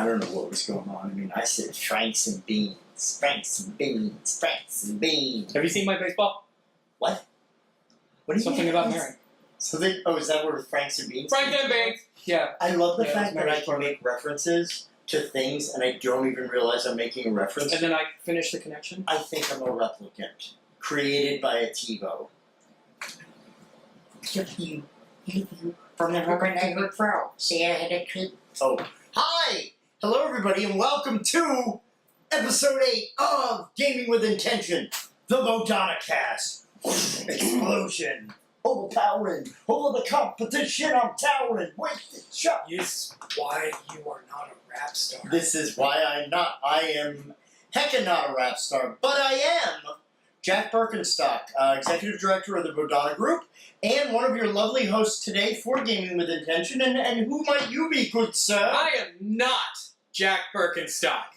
I don't know what was going on. I mean, I said Franks and beans, Franks and beans, Franks and beans. Have you seen my baseball? What? What do you Something mean? about Mary. Something? Oh, is that where Franks and beans? Frank and Beans. Yeah. I love the Yeah, fact that I Mary's can make references to things and I don't even realize I'm making a reference. And then I finish the connection. I think I'm a replicant created by a TiVo. You from the Bodhana Group. See, I had a treat. Oh, hi! Hello, everybody, and welcome to episode 8 of Gaming with Intention, the Bodhana-Cast. Explosion, overpowering, over the competition, I'm towering. Wasted shot. Yes, why you are not a rap star. This is why I'm not. I am heckin' not a rap star, but I am Jack Berkenstock, Executive Director of the Bodhana Group, and one of your lovely hosts today for Gaming with Intention. And who might you be, good sir? I am not Jack Berkenstock.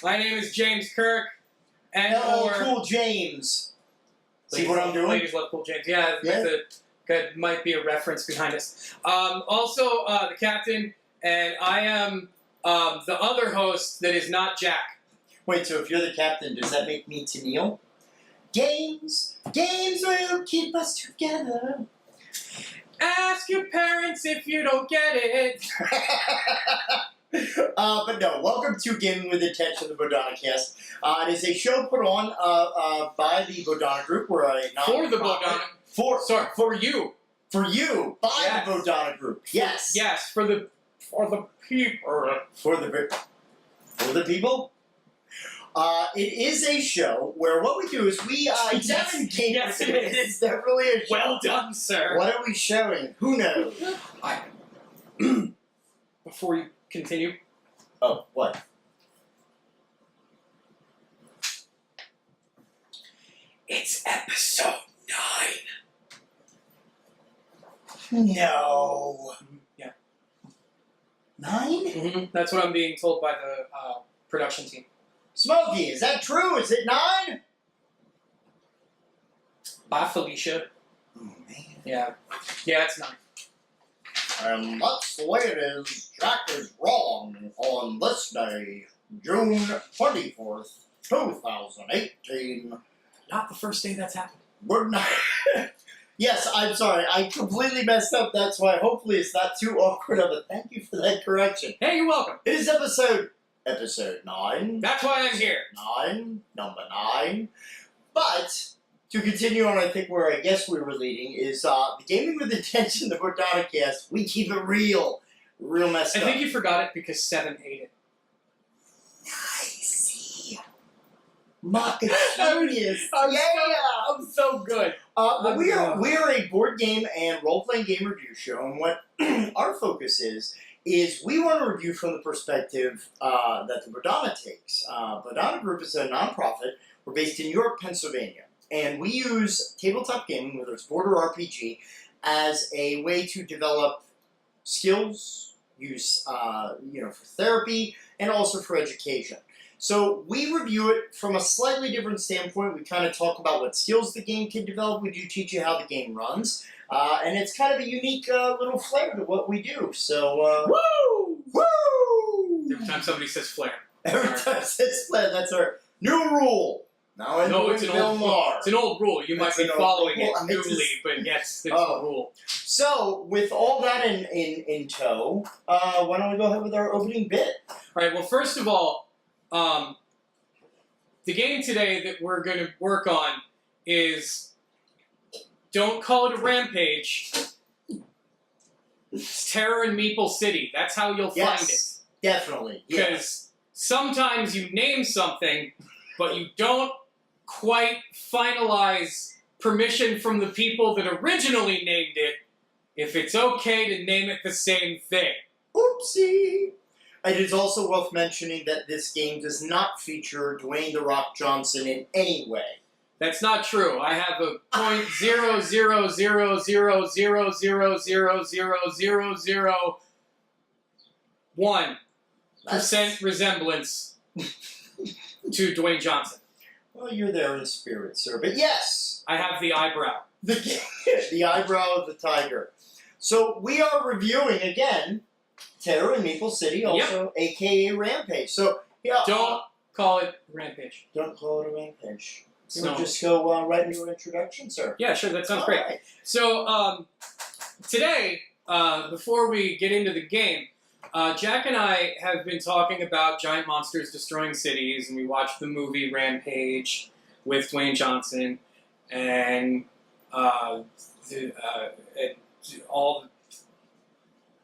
My name is James Kirk. And Hello, Cool James. See what I'm doing? Ladies love Cool James. Yeah, that might be a reference behind us. Also, the captain, and I am the other host that is not Jack. Wait, so if you're the captain, does that make me Tennille? Games will keep us together. Ask your parents if you don't get it. But no, welcome to Gaming with Intention, the Bodhana-Cast. It is a show put on by the Bodhana Group. We're a For the Bodhana. For you. For you, by Yes. the Bodhana Group. Yes. Yes, for the people. For the people? It is a show where what we do is we examine games. Yes, it is. It's definitely a show. Well done, sir. What are we showing? Who knows? Before you continue. Oh, what? It's episode 9. No. Yeah. 9? Mm-hmm. That's what I'm being told by the production team. Smokey, is that true? Is it 9? Bye, Felicia. Oh, man. Yeah. Yeah, it's 9. And that's the way it is. Jack is wrong on this day, June 24th, 2018. Not the first day that's happened. We're not... Yes, I'm sorry. I completely messed up. That's why hopefully it's not too awkward of a thank you for that correction. Hey, you're welcome. It is episode 9. That's why I'm here. 9, number 9. But... to continue on, I think where I guess we were leading is the Gaming with Intention, the Bodhana-Cast. We keep it real messed up. I think you forgot it because 7 ate it. Nice. Marcus Genius. I'm so good. But we are a board game and role-playing game review show, and what our focus is we want to review from the perspective that the Bodhana takes. Bodhana Group is a nonprofit. We're based in New York, Pennsylvania. And we use tabletop gaming, whether it's board or RPG, as a way to develop skills, use for therapy, and also for education. So we review it from a slightly different standpoint. We kind of talk about what skills the game can develop. We do teach you how the game runs. And it's kind of a unique little flair to what we do. So, Woo! Woo! Every time somebody says flare. Every time it says flair, that's our new rule. Now it's an old rule. You might be following it newly, but yes, it's a rule. So, with all that in tow, why don't we go ahead with our opening bit? All right, well, first of all, the game today that we're going to work on is, don't call it a Rampage, it's Terror in Meeple City. That's how you'll find it. Definitely. Because sometimes you name something, but you don't quite finalize permission from the people that originally named it, if it's okay to name it the same thing. Oopsie! It is also worth mentioning that this game does not feature Dwayne "The Rock" Johnson in any way. That's not true. I have a .00000000001% resemblance to Dwayne Johnson. Well, you're there in spirit, sir. But yes! I have the eyebrow. The eyebrow of the tiger. So we are reviewing, again, Terror in Meeple City, also, aka Rampage. So, yeah. Don't call it Rampage. Don't call it a Rampage. So No. just go right into your introduction, sir. Yeah, sure, that sounds All great. right. So, today, before we get into the game, Jack and I have been talking about giant monsters destroying cities, and we watched the movie Rampage with Dwayne Johnson, and all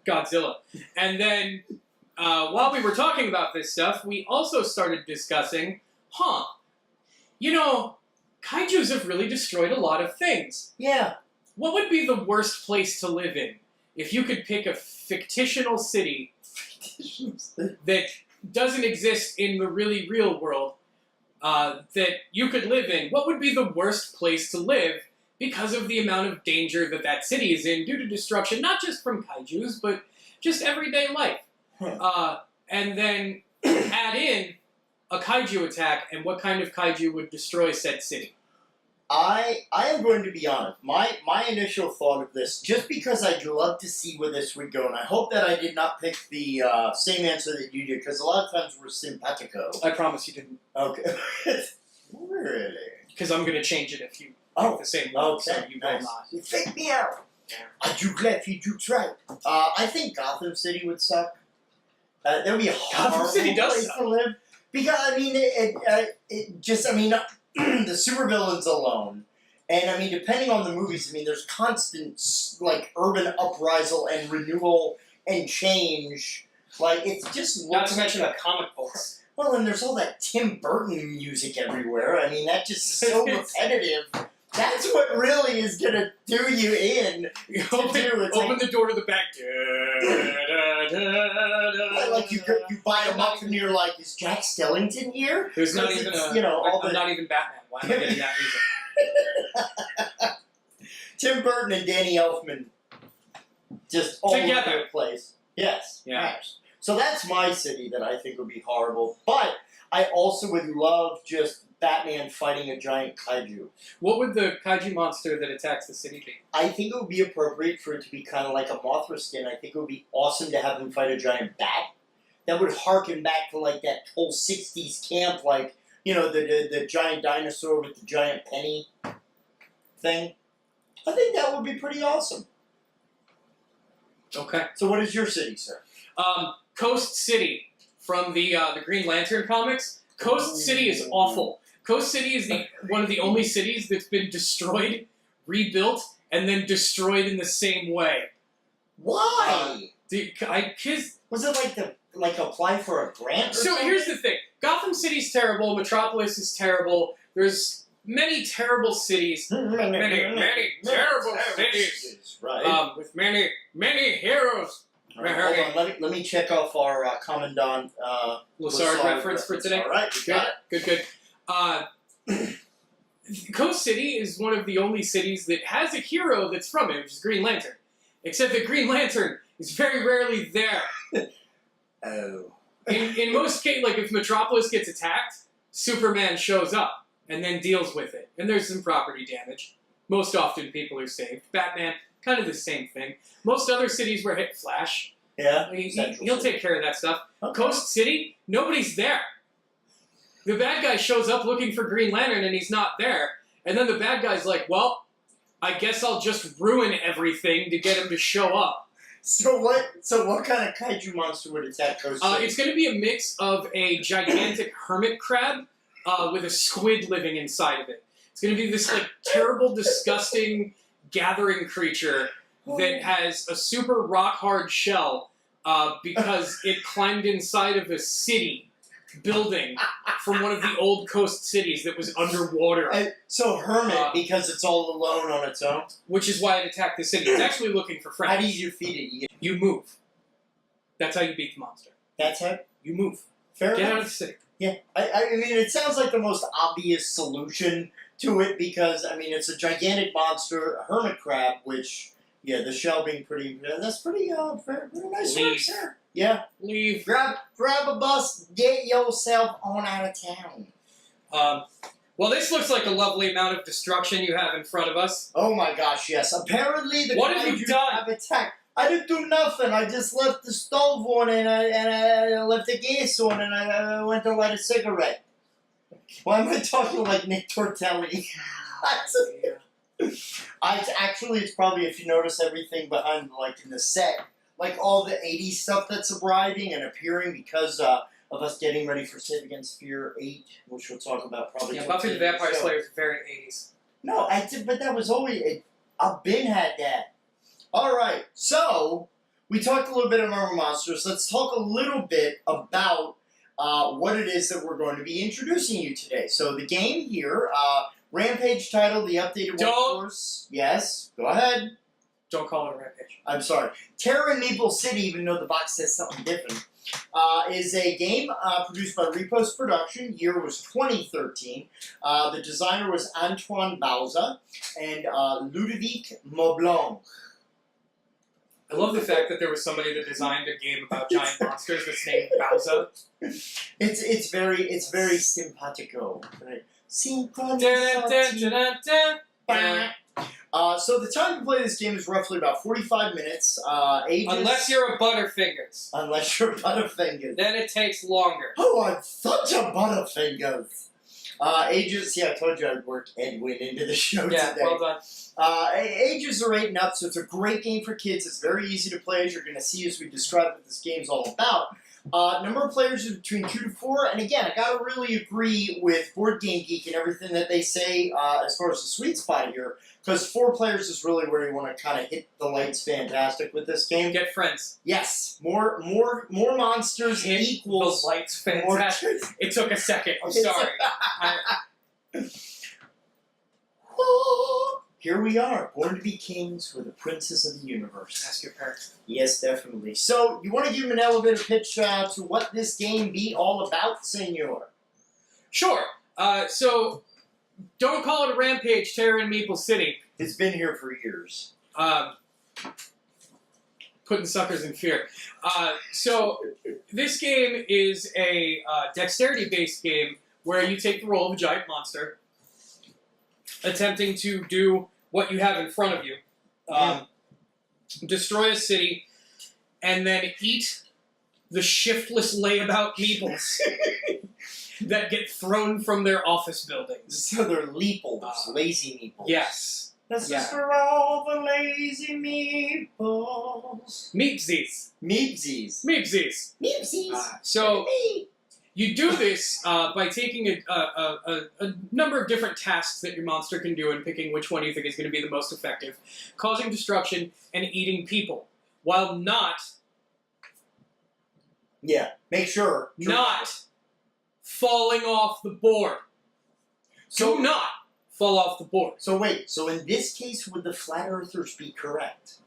Godzilla. And then, while we were talking about this stuff, we also started discussing, kaijus have really destroyed a lot of things. Yeah. What would be the worst place to live in? If you could pick a fictional city that doesn't exist in the really real world that you could live in, what would be the worst place to live because of the amount of danger that that city is in due to destruction, not just from kaijus, but just everyday life? And then add in a kaiju attack and what kind of kaiju would destroy said city. I am going to be honest. My initial thought of this, just because I'd love to see where this would go, and I hope that I did not pick the same answer that you did, because a lot of times we're simpatico. I promise you didn't. Okay. Really? Because I'm going to change it if you pick the same one, okay. so you will not. You fake me out. I do glad if you do try. I think Gotham City would suck. That would be a horrible City does place suck. to live. Because, I mean, the supervillains alone, and I mean, depending on the movies, I mean, there's constant like urban uprisal and renewal and change. Like it's just Not to mention the comic books. well, and there's all that Tim Burton music everywhere. I mean, that just is so repetitive. That's what really is gonna do you in. Open the door to the back. Like you buy them up and you're like, is Jack Skellington here? There's not even I'm not even Batman. Why am I getting that music? Tim Burton and Danny Elfman just all over Together. the place. Yes. Yeah. Yes. So that's my city that I think would be horrible. But I also would love just Batman fighting a giant kaiju. What would the kaiju monster that attacks the city be? I think it would be appropriate for it to be kind of like a Mothra skin. I think it would be awesome to have him fight a giant bat. That would harken back to like that whole 60s camp, like, the giant dinosaur with the giant penny thing. I think that would be pretty awesome. Okay. So what is your city, sir? Coast City from the Green Lantern comics. Coast City is awful. Coast City is one of the only cities that's been destroyed, rebuilt, and then destroyed in the same way. Why? Was it like apply for a grant or something? Here's the thing. Gotham City's terrible. Metropolis is terrible. There's many terrible cities. many terrible cities. Right. With many heroes. Right, hold on, let me check off our Commandant Lassard reference for today. All right, you got it. Good. Coast City is one of the only cities that has a hero that's from it, which is Green Lantern. Except that Green Lantern is very rarely there. Oh. In most cases, like if Metropolis gets attacked, Superman shows up and then deals with it. And there's some property damage. Most often people are saved. Batman, kind of the same thing. Most other cities where hit Flash. Yeah. He'll take care of that stuff. Okay. Coast City, nobody's there. The bad guy shows up looking for Green Lantern and he's not there. And then the bad guy's like, well, I guess I'll just ruin everything to get him to show up. So what kind of kaiju monster would attack Coast City? It's going to be a mix of a gigantic hermit crab with a squid living inside of it. It's going to be this like terrible, disgusting gathering creature that has a super rock-hard shell because it climbed inside of a city building from one of the old coast cities that was underwater. So hermit, because it's all alone on its own? Which is why it attacked the city. It's actually looking for friends. How do you defeat it? You move. That's how you beat the monster. That's how? You move. Fair Get enough. out of the city. Yeah. I mean, it sounds like the most obvious solution to it because, I mean, it's a gigantic monster, a hermit crab, which, yeah, the shell being pretty, that's pretty nice work, sir. Yeah. Leave. Grab a bus, get yourself on out of town. Well, this looks like a lovely amount of destruction you have in front of us. Oh my gosh, yes. Apparently the What have you kaiju done? have attacked. I didn't do nothing. I just left the stove on and I left the gas on and I went to light a cigarette. Why am I talking like Nick Tortelli? It's probably, if you notice everything behind, like in the set, like all the 80s stuff that's arriving and appearing because of us getting ready for Save Against Fear 8, which we'll talk about probably. Yeah, Buffy the Vampire Slayer is very 80s. No, I did, but that was always, I've been had that. Alright, so, we talked a little bit about our monsters. Let's talk a little bit about what it is that we're going to be introducing you today. So the game here, Rampage title, the updated workforce. Yes, go ahead. Don't call it a Rampage. I'm sorry. Terror in Meeple City, even though the box says something different, is a game produced by Repost Production. Year was 2013. The designer was Antoine Bauza and Ludovic Maublanc. I love the fact that there was somebody that designed a game about giant monsters that's named Bowser. It's very simpatico. Right? So the time to play this game is roughly about 45 minutes. Ages, unless you're a Butterfingers. Unless you're Butterfingers. Then it takes longer. Oh, I'm such a Butterfingers. Ages, I told you I'd work Edwin into the show today. Yeah, well done. Ages are 8 and up, so it's a great game for kids. It's very easy to play, as you're going to see as we describe what this game's all about. Number of players is between 2 to 4, and again, I gotta really agree with Board Game Geek and everything that they say as far as the sweet spot here, because 4 players is really where you want to kind of hit the lights fantastic with this game. Get friends. Yes, more monsters hit equals the lights fantastic. It took a second. I'm sorry. Here we are, born to be kings, we're the princes of the universe. Ask your parents. Yes, definitely. So, you want to give him an elevator pitch to what this game be all about, senor? Sure. So, don't call it a Rampage, Terror in Meeple City. It's been here for years. Putting suckers in fear. So, this game is a dexterity-based game where you take the role of a giant monster, attempting to do what you have in front of you. Destroy a city, and then eat the shiftless layabout meeples that get thrown from their office buildings. So they're leeples, lazy meeples. Yes. This is for all the lazy meeples. Meepsies. Meepsies. Meepsies. Meepsies. So you do this by taking a number of different tasks that your monster can do and picking which one you think is going to be the most effective, causing destruction and eating people, while not... Yeah, make sure. Not falling off the board. Do not fall off the board. So wait, so in this case, would the Flat Earthers be correct?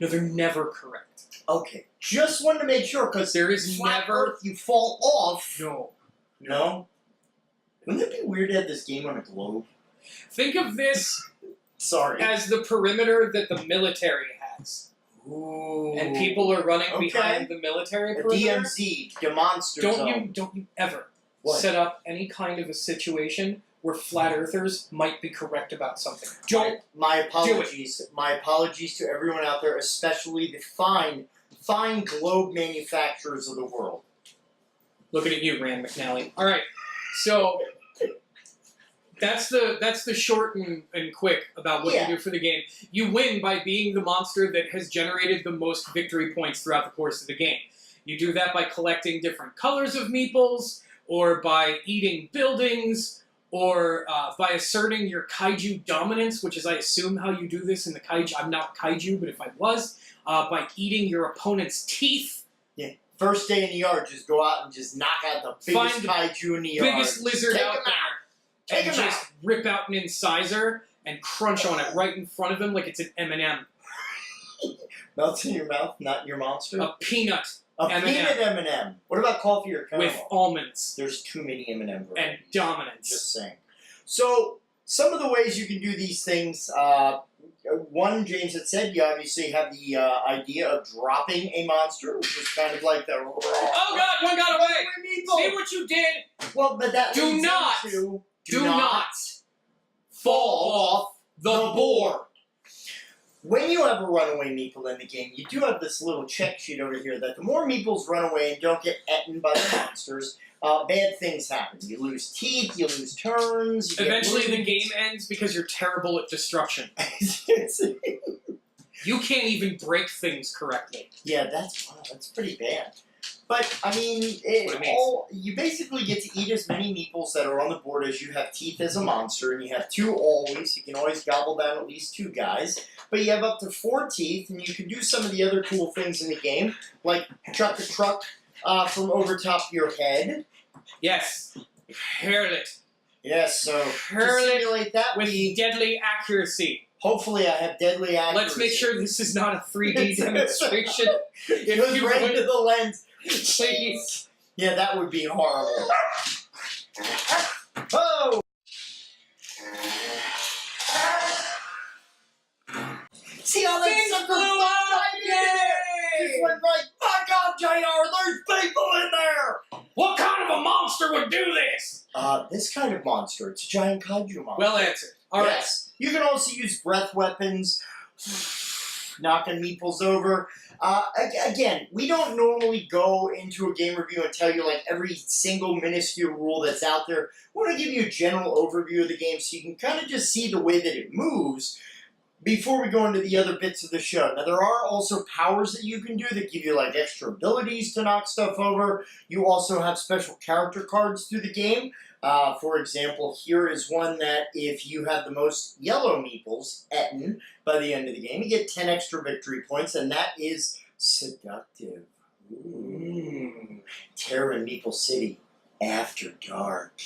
No, they're never correct. Okay, just wanted to make sure, because there is Flat never... Earth, you fall off. No. No? Wouldn't it be weird to have this game on a globe? Think of this Sorry. as the perimeter that the military has. Ooh. And people are running behind the military perimeter. DMZ, the monster zone. Don't you ever What? set up any kind of a situation where flat earthers might be correct about something. My apologies. My apologies to everyone out there, especially the fine globe manufacturers of the world. Looking at you, Rand McNally. All right, so that's the short and quick about what you do for the game. You win by being the monster that has generated the most victory points throughout the course of the game. You do that by collecting different colors of meeples, or by eating buildings, or by asserting your kaiju dominance, which is, I assume, how you do this in the kaiju. I'm not kaiju, but if I was, by eating your opponent's teeth. Yeah. First day in the yard, just go out and just knock out the biggest kaiju in the yard. Biggest lizard out there. And just rip out an incisor and crunch on it right in front of him like it's an M&M. Melts in your mouth, not in your monster? A peanut A M&M. peanut M&M. What about coffee or caramel? With almonds. There's too many M&M varieties. And dominance. Just saying. So, some of the ways you can do these things, one, James had said, you obviously have the idea of dropping a monster, which is kind of like the... Oh God, one got away! See what you did? Well, but that do not fall off the board. when you have a runaway meeple in the game, you do have this little check sheet over here that the more meeples run away and don't get eaten by the monsters, bad things happen. You lose teeth, you lose turns. You Eventually the game ends because you're terrible at destruction. You can't even break things correctly. Yeah, that's pretty bad. But, I mean, you basically get to eat as many meeples that are on the board as you have teeth as a monster, and you have 2 always. You can always gobble down at least 2 guys. But you have up to 4 teeth, and you can do some of the other cool things in the game, like chuck a truck from over top your head. Yes. Hurl it. Yes, so Hurl to it simulate that with deadly accuracy. Hopefully I have deadly accuracy. Let's make sure this is not a 3D demonstration. It goes right into the lens. Please. Yeah, that would be horrible. Oh! See how that Things sucker blew flew up! right in there? Just went right, my God, JR, there's people in there! What kind of a monster would do this? This kind of monster. It's a giant kaiju monster. Well answered. All right. Yes. You can also use breath weapons, knocking meeples over. Again, we don't normally go into a game review and tell you like every single minuscule rule that's out there. We want to give you a general overview of the game so you can kind of just see the way that it moves before we go into the other bits of the show. Now, there are also powers that you can do that give you like extra abilities to knock stuff over. You also have special character cards through the game. For example, here is one that if you have the most yellow meeples eaten by the end of the game, you get 10 extra victory points, and that is seductive. Ooh. Terror in Meeple City after dark.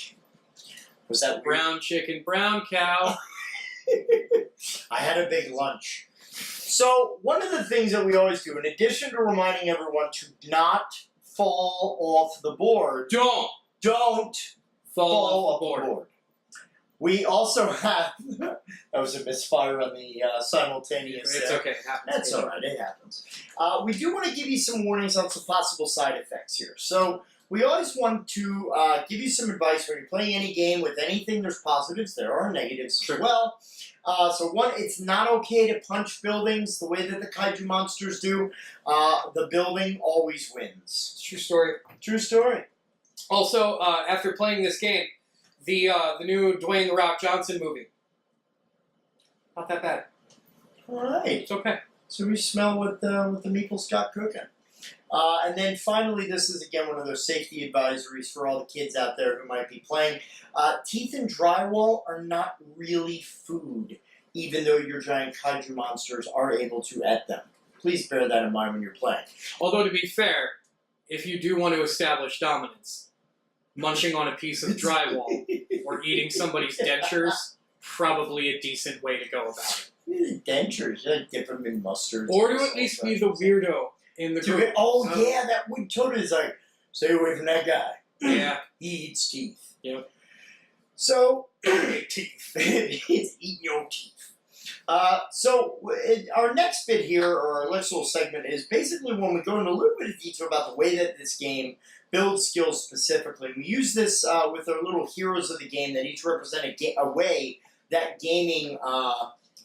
Was that Brown chicken, brown cow. I had a big lunch. So, one of the things that we always do, in addition to reminding everyone to not fall off the board, don't fall off the board. We also have, that was a misfire on the simultaneous. It's okay, it happens. That's alright, it happens. We do want to give you some warnings on some possible side effects here. So, we always want to give you some advice when you're playing any game with anything. There's positives, there are negatives as well. So one, it's not okay to punch buildings the way that the kaiju monsters do. The building always wins. True story. True story. Also, after playing this game, the new Dwayne "The Rock" Johnson movie. Not that bad. Alright. It's okay. So we smell what the meeples got cooking. And then finally, this is again one of those safety advisories for all the kids out there who might be playing. Teeth and drywall are not really food, even though your giant kaiju monsters are able to eat them. Please bear that in mind when you're playing. Although, to be fair, if you do want to establish dominance, munching on a piece of drywall or eating somebody's dentures, probably a decent way to go about it. Dentures, dip them in mustard. Or to at least be the weird in the group. Yeah, that would totally is like, stay away from that guy. Yeah. He eats teeth. Yep. So, teeth. It's eating your teeth. Our next bit here, or our next little segment, is basically when we go into a little bit of detail about the way that this game builds skills specifically. We use this with our little heroes of the game that each represent a way that gaming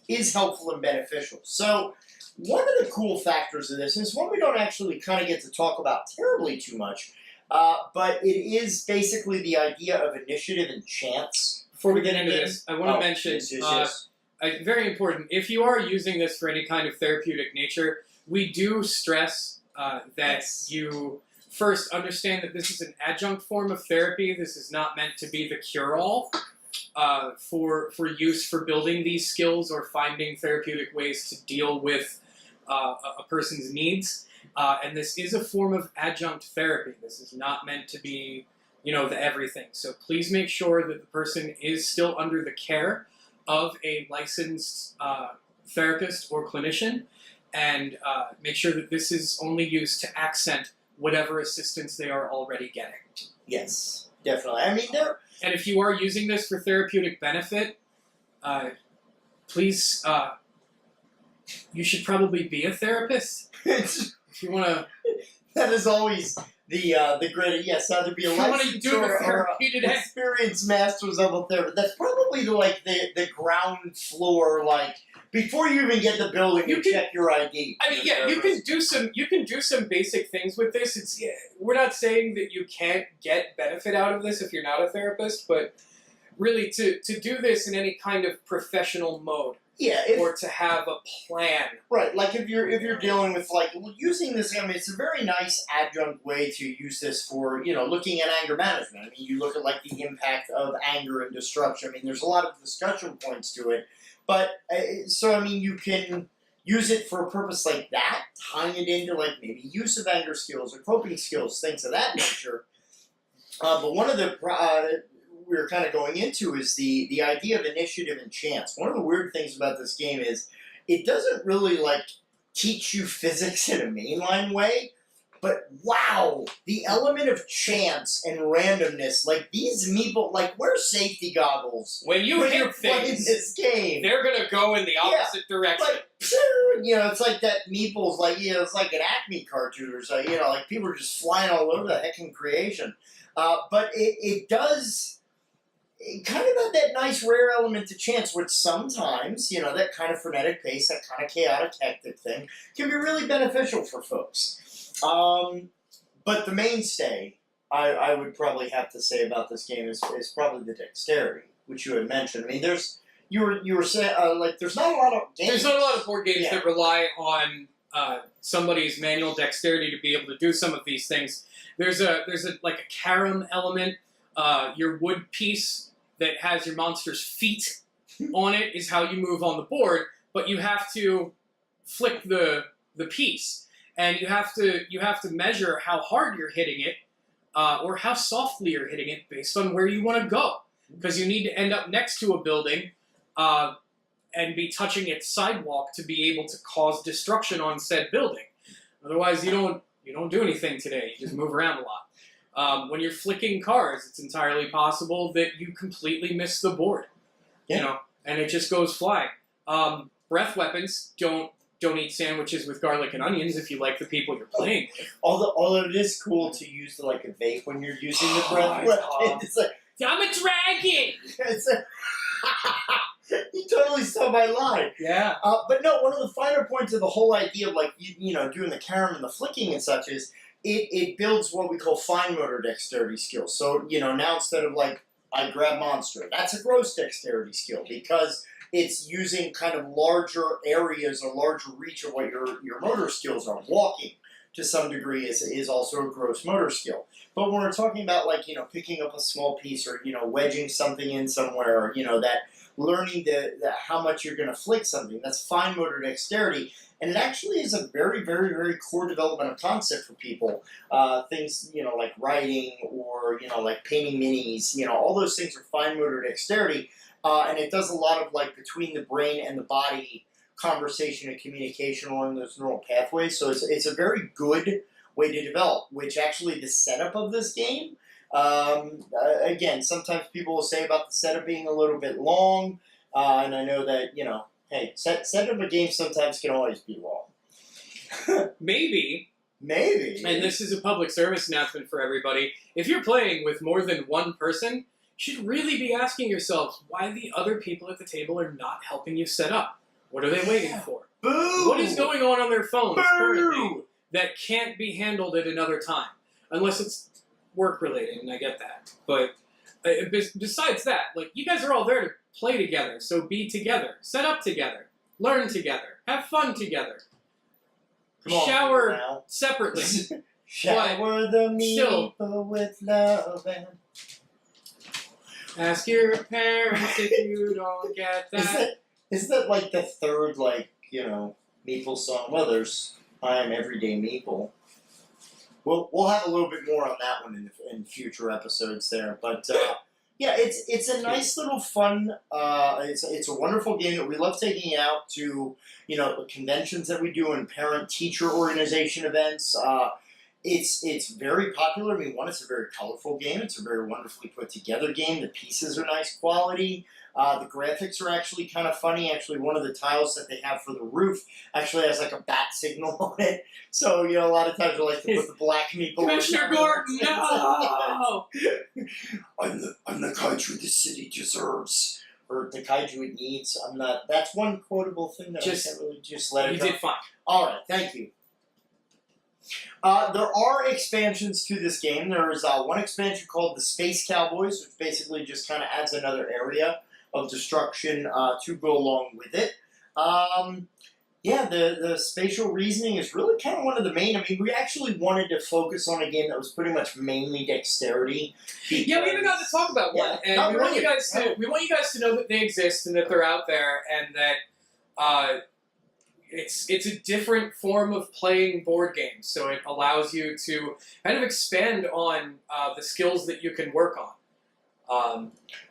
is helpful and beneficial. So, one of the cool factors of this is one we don't actually kind of get to talk about terribly too much, but it is basically the idea of initiative and chance. Before we get into this, I want to mention, yes. Very important, if you are using this for any kind of therapeutic nature, we do stress that you first understand that this is an adjunct form of therapy. This is not meant to be the cure-all for use for building these skills or finding therapeutic ways to deal with a person's needs. And this is a form of adjunct therapy. This is not meant to be, the everything. So please make sure that the person is still under the care of a licensed therapist or clinician, and make sure that this is only used to accent whatever assistance they are already getting. Yes, definitely. I mean, and if you are using this for therapeutic benefit, please, you should probably be a therapist. If you want to... That is always the great, yes, either be a How do you licensed do the or therapy today? experienced masters of a therapy. That's probably the ground floor, like, before you even get the building, you check your ID. I mean, yeah, you can do some basic things with this. We're not saying that you can't get benefit out of this if you're not a therapist, but really to do this in any kind of professional mode. Yeah, or to have a plan. Right, like if you're dealing with using this, I mean, it's a very nice adjunct way to use this for looking at anger management. I mean, you look at like the impact of anger and destruction. I mean, there's a lot of discussion points to it, but so I mean, you can use it for a purpose like that, tying it into like maybe use of anger skills or coping skills, things of that nature. But one of the we're kind of going into is the idea of initiative and chance. One of the weird things about this game is it doesn't really like teach you physics in a mainline way, but wow, the element of chance and randomness, like these meeple, like wear safety goggles when you hear things in this game. They're gonna go in the opposite direction. Like, it's like that Meeples, like it's like an Acme cartoon or so. Like people are just flying all over the heckin' creation. But it does. It kind of had that nice rare element to chance, which sometimes, that kind of frenetic pace, that kind of chaotic, hectic thing, can be really beneficial for folks. But the mainstay, I would probably have to say about this game is probably the dexterity, which you had mentioned. I mean, you were saying there's not a lot of games. There's not a lot of board games that rely on somebody's manual dexterity to be able to do some of these things. There's a like a carom element. Your wood piece that has your monster's feet on it is how you move on the board, but you have to flick the piece, and you have to measure how hard you're hitting it, or how softly you're hitting it based on where you want to go, because you need to end up next to a building and be touching its sidewalk to be able to cause destruction on said building. Otherwise, you don't do anything today. You just move around a lot. When you're flicking cars, it's entirely possible that you completely miss the board, and it just goes flying. Breath weapons don't eat sandwiches with garlic and onions if you like the people you're playing with. Although it is cool to use a vape when you're using the breath weapon. It's like, I'm a dragon! You totally saw my line. Yeah. But no, one of the finer points of the whole idea of doing the carom and the flicking and such is it builds what we call fine motor dexterity skills. So, now instead of I grab monster, that's a gross dexterity skill because it's using kind of larger areas or larger reach of what your motor skills are. Walking, to some degree, is also a gross motor skill. But when we're talking about picking up a small piece or, wedging something in somewhere or, that learning how much you're going to flick something, that's fine motor dexterity. And it actually is a very, very, very core developmental concept for people. Things, like writing or, like painting minis, all those things are fine motor dexterity. And it does a lot of between the brain and the body conversation and communication along those neural pathways. So it's a very good way to develop, which actually the setup of this game, again, sometimes people will say about the setup being a little bit long. And I know that, hey, setup of a game sometimes can always be long. Maybe. And this is a public service announcement for everybody. If you're playing with more than one person, you should really be asking yourselves why the other people at the table are not helping you set up. What are they waiting for? Boo! What is going on their phones currently that can't be handled at another time? Unless it's work-related, and I get that. But besides that, you guys are all there to play together, so be together. Set up together. Learn together. Have fun together. Shower separately. Shower the meeple with love and... Ask your parents if you don't get that. Isn't that the third, Meeple song? Well, there's I Am Everyday Meeple. We'll have a little bit more on that one in future episodes there. But, yeah, it's a nice little fun, it's a wonderful game that we love taking out to, the conventions that we do and parent-teacher organization events. It's very popular. I mean, one, it's a very colorful game. It's a very wonderfully put together game. The pieces are nice quality. The graphics are actually kind of funny. Actually, one of the tiles that they have for the roof actually has like a bat signal on it. So, you know, a lot of times they like to put the black meeple. Commissioner Gordon, no! I'm the kaiju the city deserves. Or the kaiju it needs. I'm not. That's one quotable thing that I can't really just let it go. You did fine. All right, thank you. There are expansions to this game. There's one expansion called the Space Cowboys, which basically just kind of adds another area of destruction to go along with it. Yeah, the spatial reasoning is really kind of one of the main. I mean, we actually wanted to focus on a game that was pretty much mainly dexterity. Yeah, we even got to talk about one, and we want you guys to know that they exist and that they're out there, and that it's a different form of playing board games. So it allows you to kind of expand on the skills that you can work on.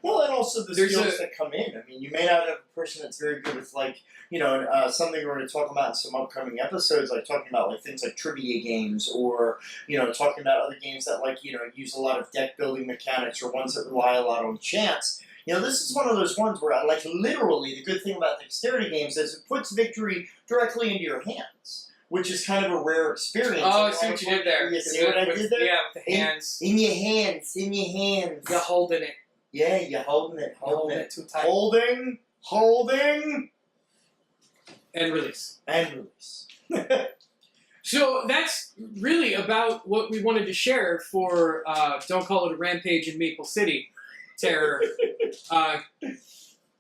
Well, and also the skills that come in. I mean, you may not have a person that's very good with, like, you know, something we're going to talk about in some upcoming episodes, like talking about like things like trivia games, or, you know, talking about other games that, like, you know, use a lot of deck building mechanics, or ones that rely a lot on chance. You know, this is one of those ones where, like, literally, the good thing about dexterity games is it puts victory directly into your hands, which is kind of a rare experience. Oh, I see what you did there. You see what I did there? Yeah, with the hands. In your hands. You're holding it. Yeah, you're holding it. Holding it too tight. Holding. And release. Release. So that's really about what we wanted to share for Don't Call It a Rampage in Meeple City Terror.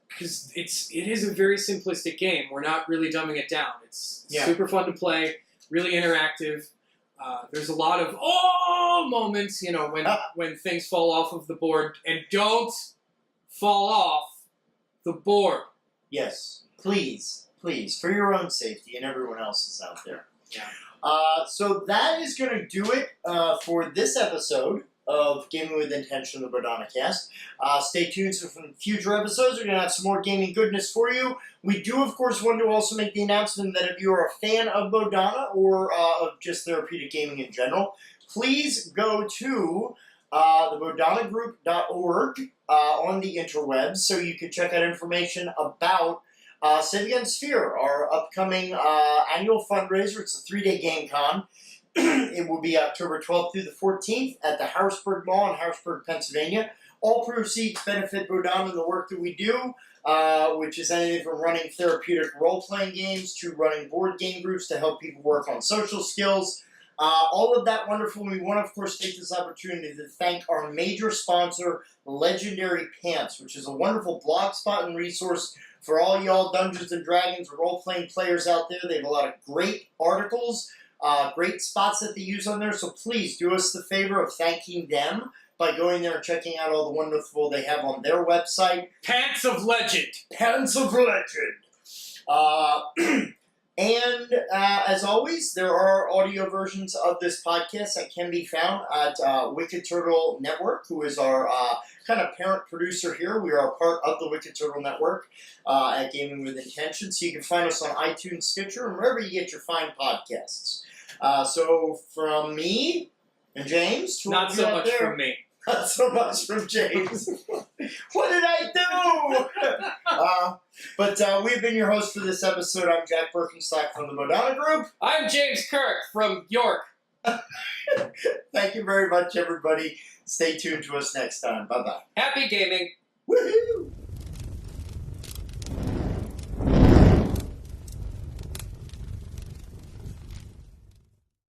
Because it is a very simplistic game. We're not really dumbing it down. It's super fun to play, really interactive. There's a lot of moments, you know, when things fall off of the board, and don't fall off the board. Yes, please, for your own safety and everyone else's out there. Yeah. So that is going to do it for this episode of Gaming with Intention, the Bodhana-Cast. Stay tuned for future episodes. We're going to have some more gaming goodness for you. We do, of course, want to also make the announcement that if you are a fan of Bodhana, or of just therapeutic gaming in general, please go to the Bodhana-Group.org on the interwebs, so you can check out information about Save Against Fear, our upcoming annual fundraiser. It's a 3-day game con. It will be October 12th through the 14th at the Harrisburg Mall in Harrisburg, Pennsylvania. All proceeds benefit Bodhana and the work that we do, which is anything from running therapeutic role-playing games to running board game groups to help people work on social skills. All of that wonderful. We want to, of course, take this opportunity to thank our major sponsor, Legendary Pants, which is a wonderful blog spot and resource for all y'all Dungeons & Dragons role-playing players out there. They have a lot of great articles, great spots that they use on there, so please do us the favor of thanking them by going there and checking out all the wonderful they have on their website. Pants of Legend. Pants of Legend. And as always, there are audio versions of this podcast that can be found at Wicked Turtle Network, who is our kind of parent producer here. We are a part of the Wicked Turtle Network at Gaming with Intention. So you can find us on iTunes, Stitcher, and wherever you get your fine podcasts. So from me and James, not so much from me. Not so much from James. What did I do? But we've been your hosts for this episode. I'm Jack Berkenstock from the Bodhana Group. I'm James Kirk from York. Thank you very much, everybody. Stay tuned to us next time. Bye-bye. Happy gaming. Woohoo!